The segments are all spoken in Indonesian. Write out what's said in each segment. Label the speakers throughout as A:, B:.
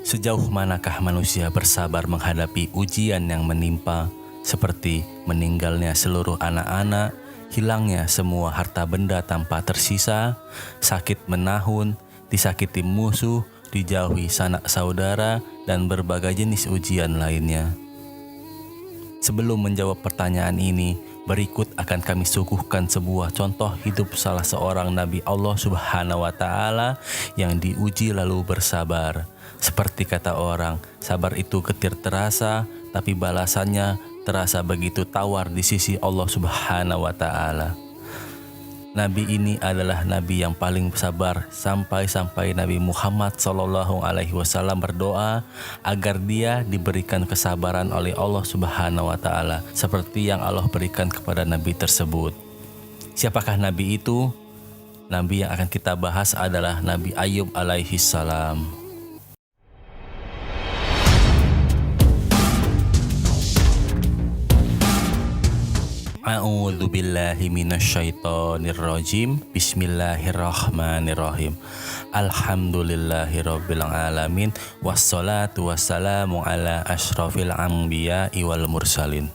A: Sejauh manakah manusia bersabar menghadapi ujian yang menimpa, seperti meninggalnya seluruh anak-anak, hilangnya semua harta benda tanpa tersisa, sakit menahun, disakiti musuh, dijauhi sanak saudara, dan berbagai jenis ujian lainnya. Sebelum menjawab pertanyaan ini, berikut akan kami suguhkan sebuah contoh hidup salah seorang Nabi Allah Subhanahu wa Ta'ala yang diuji lalu bersabar. Seperti kata orang, sabar itu getir terasa, tapi balasannya terasa begitu tawar di sisi Allah Subhanahu wa Ta'ala. Nabi ini adalah Nabi yang paling sabar sampai Nabi Muhammad SAW berdoa agar dia diberikan kesabaran oleh Allah Subhanahu wa Ta'ala seperti yang Allah berikan kepada Nabi tersebut. Siapakah Nabi itu? Nabi yang akan kita bahas adalah Nabi Ayub alaihi salam. A'udzu billahi minasyaitonir rajim. Bismillahirrahmanirrahim. Alhamdulillahirabbil alamin wassalatu wassalamu ala asyrafil anbiya'i wal mursalin.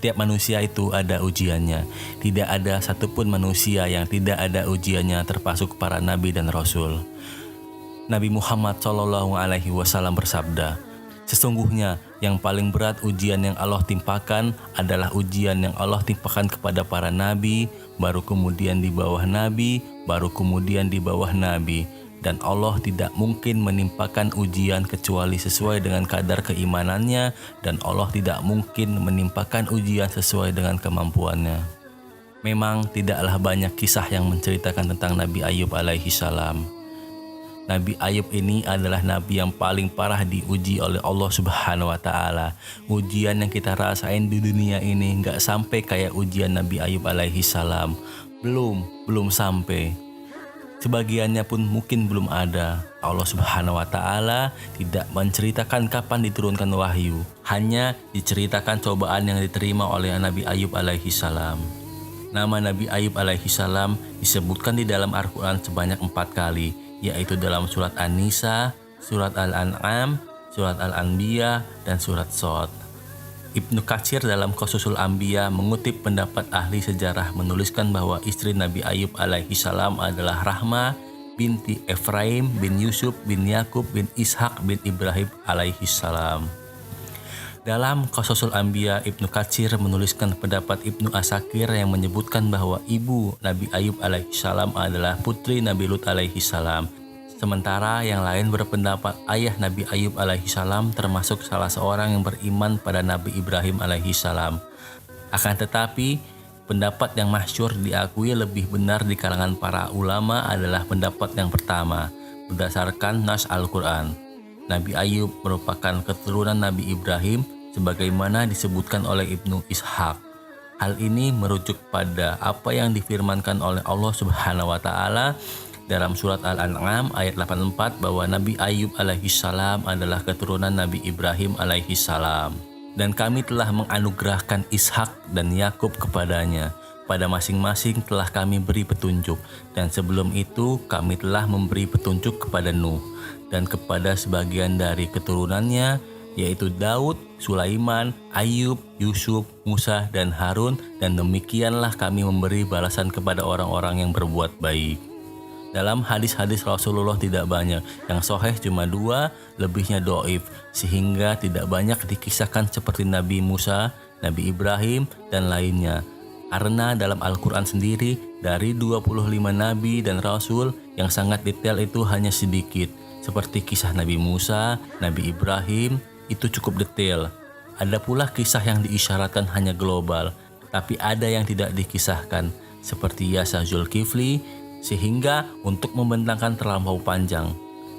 A: Tiap manusia itu ada ujiannya. Tidak ada satupun manusia yang tidak ada ujiannya, termasuk para nabi dan rasul. Nabi Muhammad SAW bersabda, sesungguhnya yang paling berat ujian yang Allah timpakan adalah ujian yang Allah timpakan kepada para nabi, baru kemudian di bawah nabi, baru kemudian di bawah nabi. Dan Allah tidak mungkin menimpakan ujian kecuali sesuai dengan kadar keimanannya, dan Allah tidak mungkin menimpakan ujian sesuai dengan kemampuannya. Memang tidaklah banyak kisah yang menceritakan tentang Nabi Ayub alaihi salam. Nabi Ayub ini adalah Nabi yang paling parah diuji oleh Allah Subhanahu wa Ta'ala. Ujian yang kita rasain di dunia ini gak sampai kayak ujian Nabi Ayub alaihi salam. Belum sampai. Sebagiannya pun mungkin belum ada. Allah Subhanahu wa Ta'ala tidak menceritakan kapan diturunkan wahyu. Hanya diceritakan cobaan yang diterima oleh Nabi Ayub alaihi salam. Nama Nabi Ayub alaihi salam disebutkan di dalam Al-Quran sebanyak 4 kali, yaitu dalam surat An-Nisa, surat Al-An'am, surat Al-Anbiya, dan surat Shad. Ibnu Katsir dalam Qashasul Anbiya mengutip pendapat ahli sejarah menuliskan bahwa istri Nabi Ayub alaihi salam adalah Rahmah binti Efraim bin Yusuf bin Yakub bin Ishak bin Ibrahim alaihi salam. Dalam Qashasul Anbiya, Ibnu Katsir menuliskan pendapat Ibnu Asakir yang menyebutkan bahwa ibu Nabi Ayub alaihi salam adalah putri Nabi Lut alaihi salam. Sementara yang lain berpendapat ayah Nabi Ayub alaihi salam termasuk salah seorang yang beriman pada Nabi Ibrahim alaihi salam. Akan tetapi, pendapat yang masyhur diakui lebih benar di kalangan para ulama adalah pendapat yang pertama, berdasarkan nas Al-Quran. Nabi Ayub merupakan keturunan Nabi Ibrahim sebagaimana disebutkan oleh Ibnu Ishaq. Hal ini merujuk pada apa yang difirmankan oleh Allah Subhanahu wa Ta'ala dalam surat Al-An'am ayat 84 bahwa Nabi Ayub alaihi salam adalah keturunan Nabi Ibrahim alaihi salam. Dan kami telah menganugerahkan Ishak dan Yakub kepadanya. Pada masing-masing telah kami beri petunjuk, dan sebelum itu kami telah memberi petunjuk kepada Nuh dan kepada sebagian dari keturunannya, yaitu Daud, Sulaiman, Ayub, Yusuf, Musa, dan Harun, dan demikianlah kami memberi balasan kepada orang-orang yang berbuat baik. Dalam hadis-hadis Rasulullah tidak banyak, yang sahih cuma 2, lebihnya dhaif, sehingga tidak banyak dikisahkan seperti Nabi Musa, Nabi Ibrahim, dan lainnya. Karena dalam Al-Quran sendiri, dari 25 Nabi dan Rasul, yang sangat detail itu hanya sedikit. Seperti kisah Nabi Musa, Nabi Ibrahim, itu cukup detail. Ada pula kisah yang diisyaratkan hanya global, tapi ada yang tidak dikisahkan, seperti Yasa Zulkifli, sehingga untuk membentangkan terlampau panjang.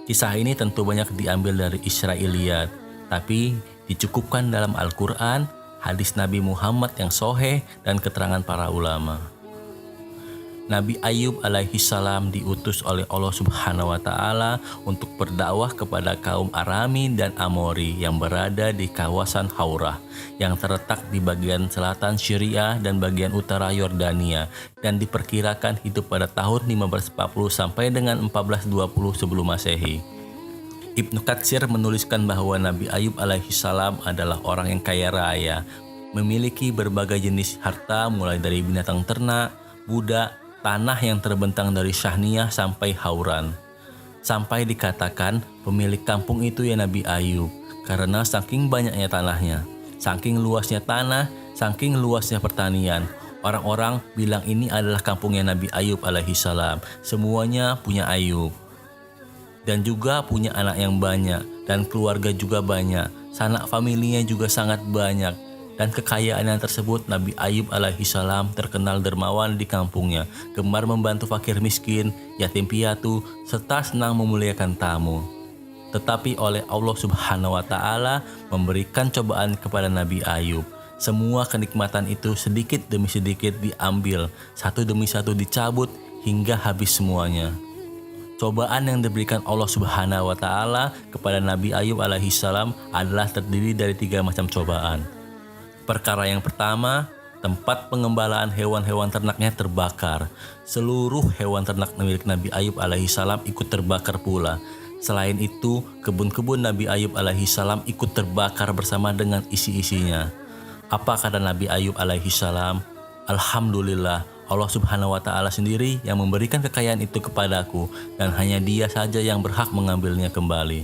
A: Kisah ini tentu banyak diambil dari Israiliyat, tapi dicukupkan dalam Al-Quran, hadis Nabi Muhammad yang sahih, dan keterangan para ulama. Nabi Ayub alaihi salam diutus oleh Allah Subhanahu wa Ta'ala untuk berdakwah kepada kaum Arami dan Amori yang berada di kawasan Haurah yang terletak di bagian selatan Syria dan bagian utara Yordania, dan diperkirakan hidup pada tahun 1540 sampai dengan 1420 sebelum Masehi. Ibnu Katsir menuliskan bahwa Nabi Ayub alaihissalam adalah orang yang kaya raya, memiliki berbagai jenis harta mulai dari binatang ternak, budak, tanah yang terbentang dari Syahniah sampai Hauran. Sampai dikatakan pemilik kampung itu ya Nabi Ayub, karena saking banyaknya tanahnya, saking luasnya tanah, saking luasnya pertanian. Orang-orang bilang ini adalah kampungnya Nabi Ayub alaihissalam. Semuanya punya Ayub. Dan juga punya anak yang banyak. Dan keluarga juga banyak. Sanak familinya juga sangat banyak. Dan kekayaan yang tersebut Nabi Ayub alaihissalam terkenal dermawan di kampungnya. Gemar membantu fakir miskin, yatim piatu, serta senang memuliakan tamu. Tetapi oleh Allah Subhanahu wa Ta'ala memberikan cobaan kepada Nabi Ayub. Semua kenikmatan itu sedikit demi sedikit diambil, satu demi satu dicabut hingga habis semuanya. Cobaan yang diberikan Allah Subhanahu wa Ta'ala kepada Nabi Ayub alaihissalam adalah terdiri dari 3 macam cobaan. Perkara yang pertama, tempat pengembalaan hewan-hewan ternaknya terbakar. Seluruh hewan ternak milik Nabi Ayub alaihissalam ikut terbakar pula. Selain itu, kebun-kebun Nabi Ayub alaihissalam ikut terbakar bersama dengan isi-isinya. Apa kata Nabi Ayub alaihissalam? Alhamdulillah, Allah Subhanahu wa Ta'ala sendiri yang memberikan kekayaan itu kepadaku, dan hanya Dia saja yang berhak mengambilnya kembali.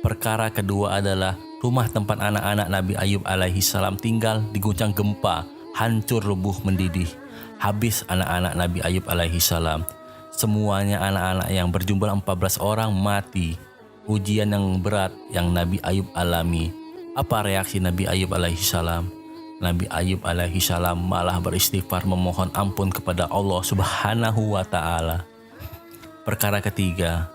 A: Perkara kedua adalah rumah tempat anak-anak Nabi Ayub alaihissalam tinggal diguncang gempa, hancur rubuh mendidih. Habis anak-anak Nabi Ayub alaihissalam. Semuanya anak-anak yang berjumlah 14 orang mati. Ujian yang berat yang Nabi Ayub alami. Apa reaksi Nabi Ayub alaihissalam? Nabi Ayub alaihissalam malah beristighfar memohon ampun kepada Allah Subhanahu wa Ta'ala. Perkara ketiga,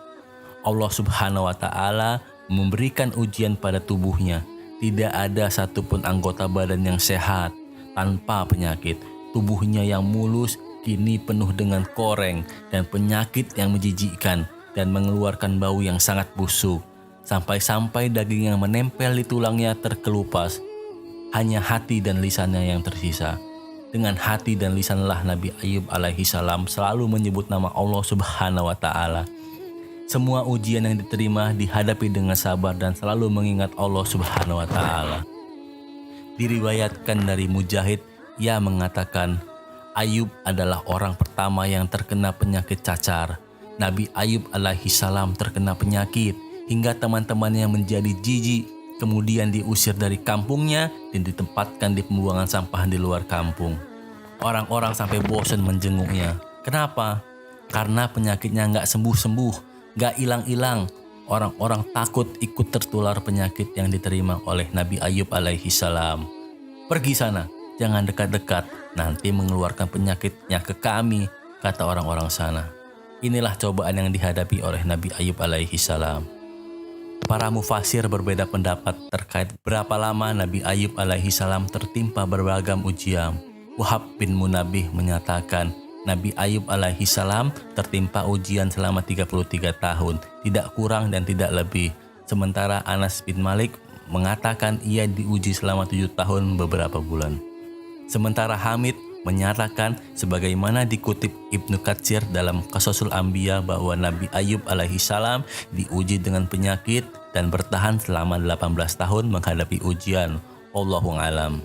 A: Allah Subhanahu wa Ta'ala memberikan ujian pada tubuhnya. Tidak ada satupun anggota badan yang sehat tanpa penyakit. Tubuhnya yang mulus kini penuh dengan koreng dan penyakit yang menjijikkan dan mengeluarkan bau yang sangat busuk. Sampai-sampai daging yang menempel di tulangnya terkelupas. Hanya hati dan lisannya yang tersisa. Dengan hati dan lisanlah Nabi Ayub alaihissalam selalu menyebut nama Allah Subhanahu wa Ta'ala. Semua ujian yang diterima dihadapi dengan sabar dan selalu mengingat Allah Subhanahu wa Ta'ala. Diriwayatkan dari Mujahid, ia mengatakan, Ayub adalah orang pertama yang terkena penyakit cacar. Nabi Ayub alaihissalam terkena penyakit hingga teman-temannya menjadi jijik. Kemudian diusir dari kampungnya dan ditempatkan di pembuangan sampah di luar kampung. Orang-orang sampai bosan menjenguknya. Kenapa? Karena penyakitnya nggak sembuh-sembuh, nggak hilang-hilang. Orang-orang takut ikut tertular penyakit yang diterima oleh Nabi Ayub alaihissalam. Pergi sana, jangan dekat-dekat, nanti mengeluarkan penyakitnya ke kami, kata orang-orang sana. Inilah cobaan yang dihadapi oleh Nabi Ayub alaihissalam. Para mufasir berbeda pendapat terkait berapa lama Nabi Ayub alaihissalam tertimpa beragam ujian. Wahab bin Munabbih menyatakan Nabi Ayub alaihissalam tertimpa ujian selama 33 tahun, tidak kurang dan tidak lebih. Sementara Anas bin Malik mengatakan ia diuji selama 7 tahun beberapa bulan. Sementara Hamid menyatakan sebagaimana dikutip Ibnu Katsir dalam Qasasul Anbiya bahwa Nabi Ayub alaihissalam diuji dengan penyakit dan bertahan selama 18 tahun menghadapi ujian. Wallahu alam.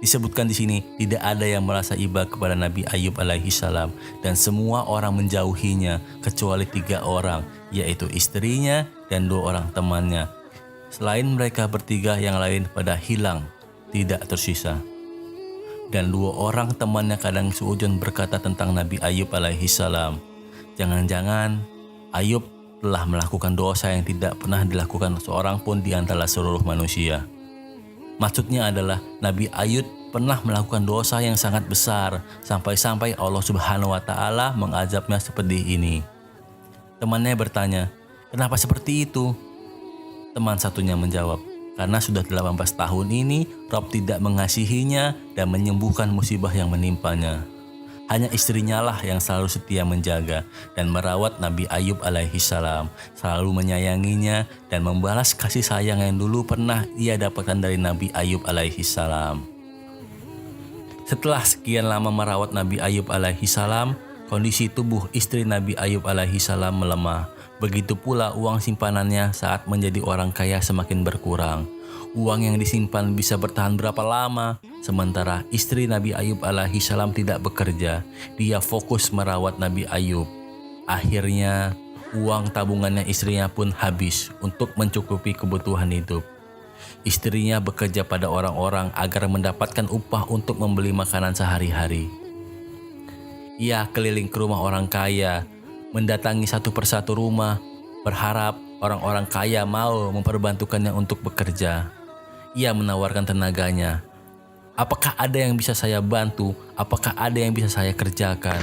A: Disebutkan di sini tidak ada yang merasa iba kepada Nabi Ayub alaihissalam dan semua orang menjauhinya kecuali 3 orang, yaitu istrinya dan 2 orang temannya. Selain mereka bertiga yang lain pada hilang, tidak tersisa. Dan 2 orang temannya kadang seujun berkata tentang Nabi Ayub alaihissalam, jangan-jangan Ayub telah melakukan dosa yang tidak pernah dilakukan seorang pun di antara seluruh manusia. Maksudnya adalah Nabi Ayub pernah melakukan dosa yang sangat besar sampai-sampai Allah Subhanahu wa Ta'ala mengazabnya seperti ini. Temannya bertanya, kenapa seperti itu? Teman satunya menjawab, karena sudah 18 tahun ini Rob tidak mengasihinya dan menyembuhkan musibah yang menimpanya. Hanya istrinya lah yang selalu setia menjaga dan merawat Nabi Ayub alaihissalam, selalu menyayanginya dan membalas kasih sayang yang dulu pernah ia dapatkan dari Nabi Ayub alaihissalam. Setelah sekian lama merawat Nabi Ayub alaihissalam, kondisi tubuh istri Nabi Ayub alaihissalam melemah. Begitu pula uang simpanannya saat menjadi orang kaya semakin berkurang. Uang yang disimpan bisa bertahan berapa lama, sementara istri Nabi Ayub alaihi salam tidak bekerja. Dia fokus merawat Nabi Ayub. Akhirnya, uang tabungannya istrinya pun habis untuk mencukupi kebutuhan hidup. Istrinya bekerja pada orang-orang agar mendapatkan upah untuk membeli makanan sehari-hari. Ia keliling ke rumah orang kaya, mendatangi satu persatu rumah, berharap orang-orang kaya mau memperbantukannya untuk bekerja. Ia menawarkan tenaganya. Apakah ada yang bisa saya bantu? Apakah ada yang bisa saya kerjakan?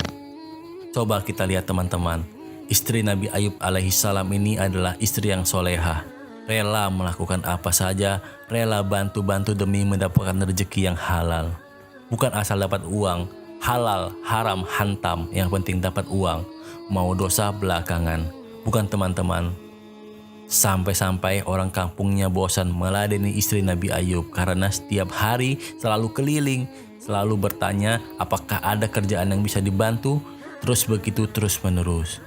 A: Coba kita lihat teman-teman. Istri Nabi Ayub alaihi salam ini adalah istri yang solehah. Rela melakukan apa saja, rela bantu-bantu demi mendapatkan rezeki yang halal. Bukan asal dapat uang, halal, haram, hantam, yang penting dapat uang. Mau dosa belakangan. Bukan teman-teman. Sampai-sampai orang kampungnya bosan meladeni istri Nabi Ayub karena setiap hari selalu keliling, selalu bertanya apakah ada kerjaan yang bisa dibantu, terus begitu terus-menerus.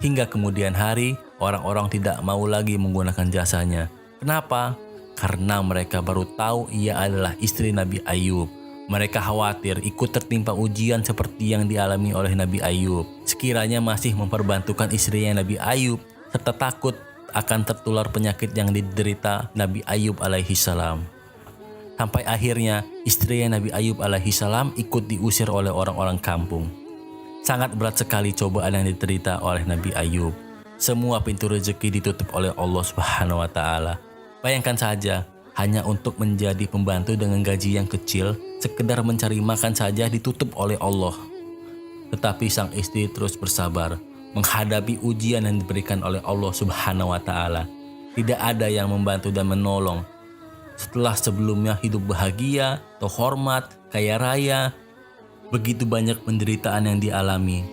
A: Hingga kemudian hari, orang-orang tidak mau lagi menggunakan jasanya. Kenapa? Karena mereka baru tahu ia adalah istri Nabi Ayub. Mereka khawatir ikut tertimpa ujian seperti yang dialami oleh Nabi Ayub. Sekiranya masih memperbantukan istrinya Nabi Ayub, serta takut akan tertular penyakit yang diderita Nabi Ayub alaihi salam. Sampai akhirnya istrinya Nabi Ayub alaihi salam ikut diusir oleh orang-orang kampung. Sangat berat sekali cobaan yang diterita oleh Nabi Ayub. Semua pintu rezeki ditutup oleh Allah Subhanahu wa Ta'ala. Bayangkan saja, hanya untuk menjadi pembantu dengan gaji yang kecil, sekedar mencari makan saja ditutup oleh Allah. Tetapi sang istri terus bersabar, menghadapi ujian yang diberikan oleh Allah Subhanahu wa Ta'ala. Tidak ada yang membantu dan menolong. Setelah sebelumnya hidup bahagia, terhormat, kaya raya, begitu banyak penderitaan yang dialami,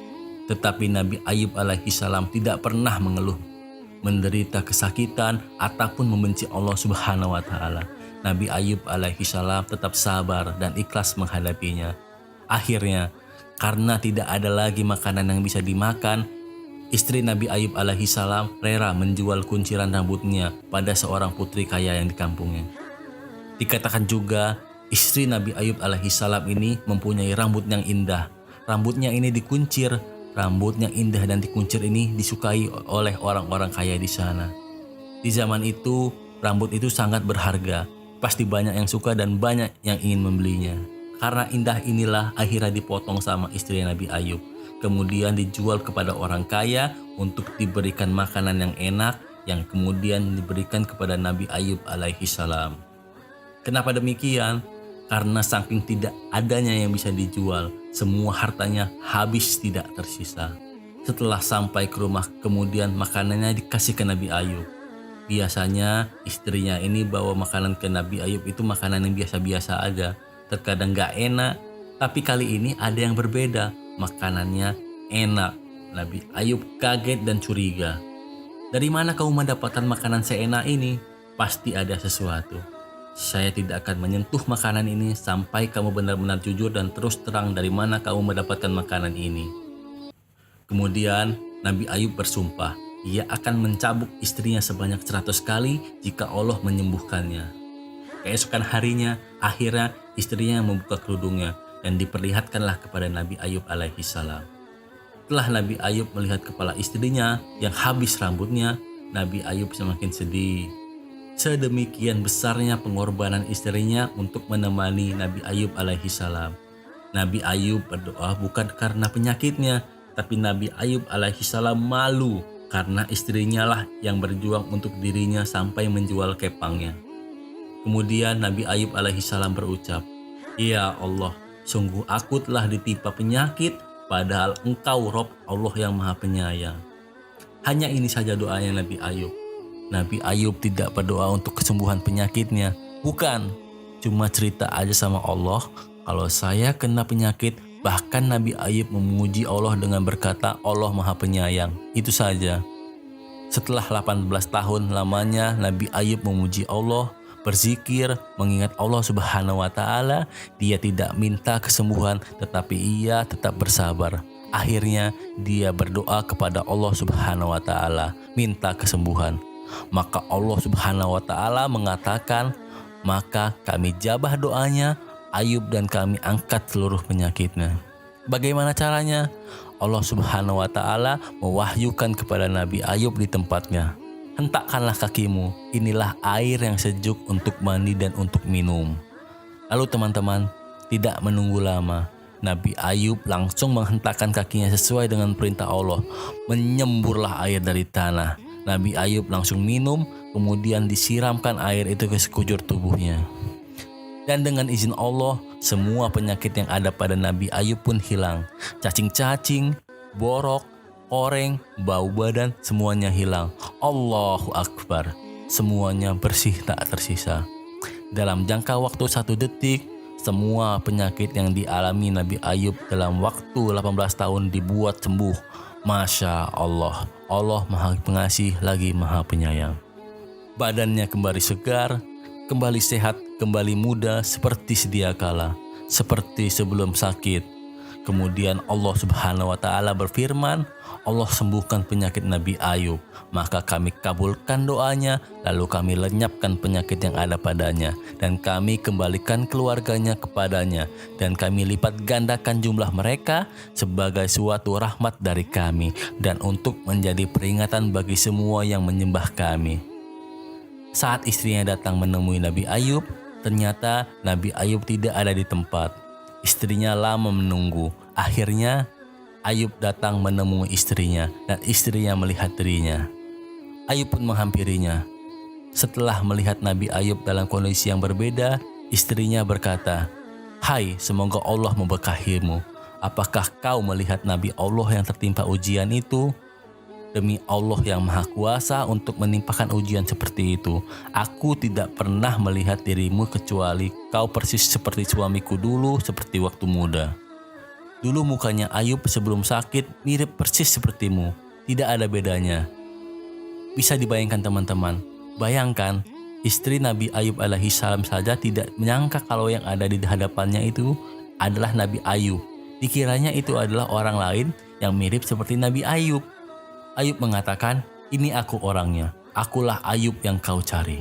A: tetapi Nabi Ayub alaihi salam tidak pernah mengeluh, menderita kesakitan ataupun membenci Allah Subhanahu wa Ta'ala. Nabi Ayub alaihi salam tetap sabar dan ikhlas menghadapinya. Akhirnya, karena tidak ada lagi makanan yang bisa dimakan, istri Nabi Ayub alaihi salam rela menjual kunciran rambutnya pada seorang putri kaya yang di kampungnya. Dikatakan juga, istri Nabi Ayub alaihi salam ini mempunyai rambut yang indah. Rambutnya ini dikuncir. Rambut yang indah dan dikuncir ini disukai oleh orang-orang kaya di sana. Di zaman itu, rambut itu sangat berharga. Pasti banyak yang suka dan banyak yang ingin membelinya. Karena indah inilah akhirnya dipotong sama istri Nabi Ayub. Kemudian dijual kepada orang kaya untuk diberikan makanan yang enak, yang kemudian diberikan kepada Nabi Ayub alaihi salam. Kenapa demikian? Karena saking tidak adanya yang bisa dijual, semua hartanya habis tidak tersisa. Setelah sampai ke rumah, kemudian makanannya dikasih ke Nabi Ayub. Biasanya istrinya ini bawa makanan ke Nabi Ayub itu makanan yang biasa-biasa aja. Terkadang gak enak, tapi kali ini ada yang berbeda. Makanannya enak. Nabi Ayub kaget dan curiga. Dari mana kamu mendapatkan makanan seenak ini? Pasti ada sesuatu. Saya tidak akan menyentuh makanan ini sampai kamu benar-benar jujur dan terus terang dari mana kamu mendapatkan makanan ini. Kemudian Nabi Ayub bersumpah, ia akan mencambuk istrinya sebanyak 100 kali jika Allah menyembuhkannya. Keesokan harinya, akhirnya istrinya membuka kerudungnya dan diperlihatkanlah kepada Nabi Ayub alaihi salam. Setelah Nabi Ayub melihat kepala istrinya yang habis rambutnya, Nabi Ayub semakin sedih. Sedemikian besarnya pengorbanan istrinya untuk menemani Nabi Ayub alaihi salam. Nabi Ayub berdoa bukan karena penyakitnya, tapi Nabi Ayub alaihi salam malu karena istrinya lah yang berjuang untuk dirinya sampai menjual kepangnya. Kemudian Nabi Ayub alaihi salam berucap, "Ya Allah, sungguh aku telah ditimpa penyakit, padahal Engkau Rob Allah yang Maha Penyayang." Hanya ini saja doanya Nabi Ayub. Nabi Ayub tidak berdoa untuk kesembuhan penyakitnya. Bukan, cuma cerita aja sama Allah, kalau saya kena penyakit, bahkan Nabi Ayub memuji Allah dengan berkata Allah Maha Penyayang. Itu saja. Setelah 18 tahun lamanya Nabi Ayub memuji Allah, berzikir, mengingat Allah Subhanahu wa Ta'ala. Dia tidak minta kesembuhan, tetapi ia tetap bersabar. Akhirnya dia berdoa kepada Allah Subhanahu wa taala, minta kesembuhan. Maka Allah Subhanahu wa taala mengatakan, maka kami jabah doanya Ayub dan kami angkat seluruh penyakitnya. Bagaimana caranya? Allah Subhanahu wa taala mewahyukan kepada Nabi Ayub di tempatnya. Hentakkanlah kakimu, inilah air yang sejuk untuk mandi dan untuk minum. Lalu teman-teman, tidak menunggu lama, Nabi Ayub langsung menghentakkan kakinya sesuai dengan perintah Allah. Menyemburlah air dari tanah. Nabi Ayub langsung minum, kemudian disiramkan air itu ke sekujur tubuhnya. Dan dengan izin Allah, semua penyakit yang ada pada Nabi Ayub pun hilang. Cacing-cacing, borok, koreng, bau badan, semuanya hilang. Allahu Akbar. Semuanya bersih tak tersisa. Dalam jangka waktu 1 detik, semua penyakit yang dialami Nabi Ayub dalam waktu 18 tahun dibuat sembuh. Masya Allah, Allah Maha Pengasih lagi Maha Penyayang. Badannya kembali segar, kembali sehat, kembali muda seperti sedia kala, seperti sebelum sakit. Kemudian Allah Subhanahu wa taala berfirman, Allah sembuhkan penyakit Nabi Ayub, maka kami kabulkan doanya, lalu kami lenyapkan penyakit yang ada padanya, dan kami kembalikan keluarganya kepadanya, dan kami lipat gandakan jumlah mereka sebagai suatu rahmat dari kami, dan untuk menjadi peringatan bagi semua yang menyembah kami. Saat istrinya datang menemui Nabi Ayub, ternyata Nabi Ayub tidak ada di tempat. Istrinya lama menunggu. Akhirnya Ayub datang menemui istrinya dan istrinya melihat dirinya. Ayub pun menghampirinya. Setelah melihat Nabi Ayub dalam kondisi yang berbeda, istrinya berkata, "Hai, semoga Allah memberkahimu. Apakah kau melihat Nabi Allah yang tertimpa ujian itu? Demi Allah yang Maha Kuasa untuk menimpakan ujian seperti itu, aku tidak pernah melihat dirimu kecuali kau persis seperti suamiku dulu, seperti waktu muda. Dulu mukanya Ayub sebelum sakit mirip persis sepertimu, tidak ada bedanya." Bisa dibayangkan teman-teman, bayangkan istri Nabi Ayub alaihi salam saja tidak menyangka kalau yang ada di hadapannya itu adalah Nabi Ayub. Dikiranya itu adalah orang lain yang mirip seperti Nabi Ayub. Ayub mengatakan, "Ini aku orangnya, akulah Ayub yang kau cari."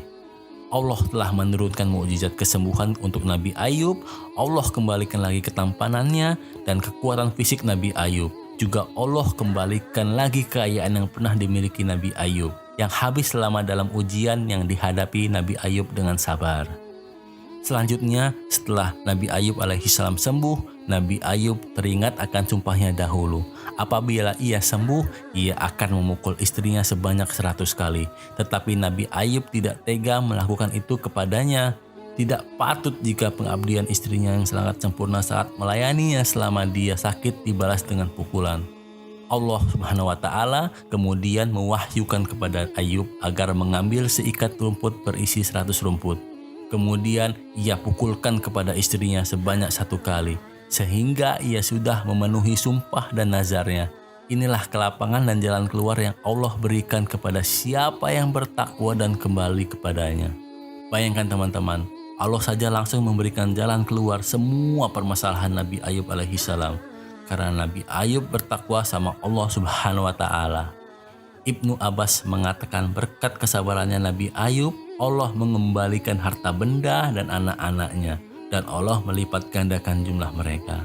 A: Allah telah menurunkan mukjizat kesembuhan untuk Nabi Ayub. Allah kembalikan lagi ketampanannya dan kekuatan fisik Nabi Ayub. Juga Allah kembalikan lagi kekayaan yang pernah dimiliki Nabi Ayub, yang habis selama dalam ujian yang dihadapi Nabi Ayub dengan sabar. Selanjutnya, setelah Nabi Ayub alaihi salam sembuh, Nabi Ayub teringat akan sumpahnya dahulu. Apabila ia sembuh, ia akan memukul istrinya sebanyak 100 kali. Tetapi Nabi Ayub tidak tega melakukan itu kepadanya. Tidak patut jika pengabdian istrinya yang sangat sempurna saat melayaninya selama dia sakit dibalas dengan pukulan. Allah Subhanahu wa taala kemudian mewahyukan kepada Ayub agar mengambil seikat rumput berisi 100 rumput. Kemudian ia pukulkan kepada istrinya sebanyak 1 kali, sehingga ia sudah memenuhi sumpah dan nazarnya. Inilah kelapangan dan jalan keluar yang Allah berikan kepada siapa yang bertakwa dan kembali kepadanya. Bayangkan teman-teman, Allah saja langsung memberikan jalan keluar semua permasalahan Nabi Ayub alaihi salam, karena Nabi Ayub bertakwa sama Allah Subhanahu wa taala. Ibnu Abbas mengatakan berkat kesabarannya Nabi Ayub, Allah mengembalikan harta benda dan anak-anaknya, dan Allah melipat gandakan jumlah mereka.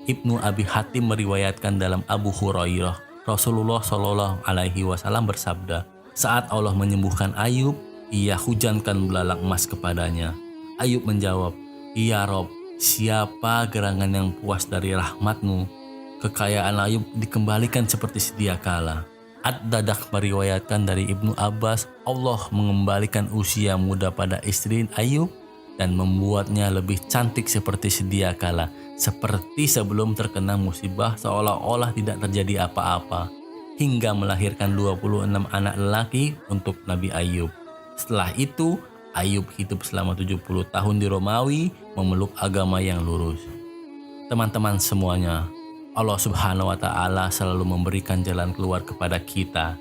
A: Ibnu Abi Hatim meriwayatkan dalam Abu Hurairah, Rasulullah Shallallahu Alaihi Wasallam bersabda, saat Allah menyembuhkan Ayub, ia hujankan belalang emas kepadanya. Ayub menjawab, "Ya Rob, siapa gerangan yang puas dari rahmatmu?" Kekayaan Ayub dikembalikan seperti sedia kala. Ad-Dadak meriwayatkan dari Ibnu Abbas, Allah mengembalikan usia muda pada istri Ayub dan membuatnya lebih cantik seperti sedia kala, seperti sebelum terkena musibah seolah-olah tidak terjadi apa-apa, hingga melahirkan 26 anak lelaki untuk Nabi Ayub. Setelah itu, Ayub hidup selama 70 tahun di Romawi, memeluk agama yang lurus. Teman-teman semuanya, Allah Subhanahu wa taala selalu memberikan jalan keluar kepada kita.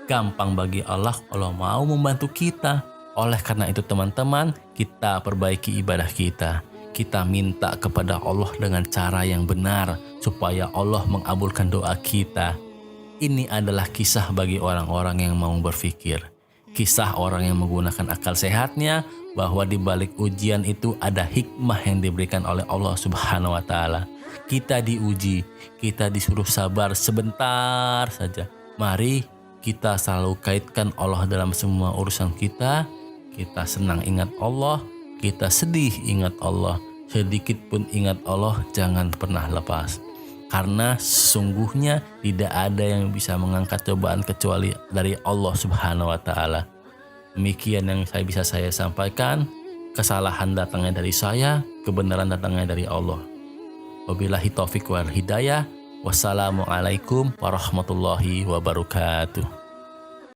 A: Gampang bagi Allah kalau mau membantu kita. Oleh karena itu teman-teman, kita perbaiki ibadah kita. kita minta kepada Allah dengan cara yang benar supaya Allah mengabulkan doa kita. Ini adalah kisah bagi orang-orang yang mau berpikir. Kisah orang yang menggunakan akal sehatnya bahwa di balik ujian itu ada hikmah yang diberikan oleh Allah Subhanahu wa taala. Kita diuji, kita disuruh sabar sebentar saja. Mari kita selalu kaitkan Allah dalam semua urusan kita. Kita senang ingat Allah, kita sedih ingat Allah. Sedikit pun ingat Allah, jangan pernah lepas. Karena sesungguhnya tidak ada yang bisa mengangkat cobaan kecuali dari Allah Subhanahu wa taala. Demikian yang bisa saya sampaikan. Kesalahan datangnya dari saya, kebenaran datangnya dari Allah. Wabillahi taufiq wal hidayah. Wassalamualaikum warahmatullahi wabarakatuh.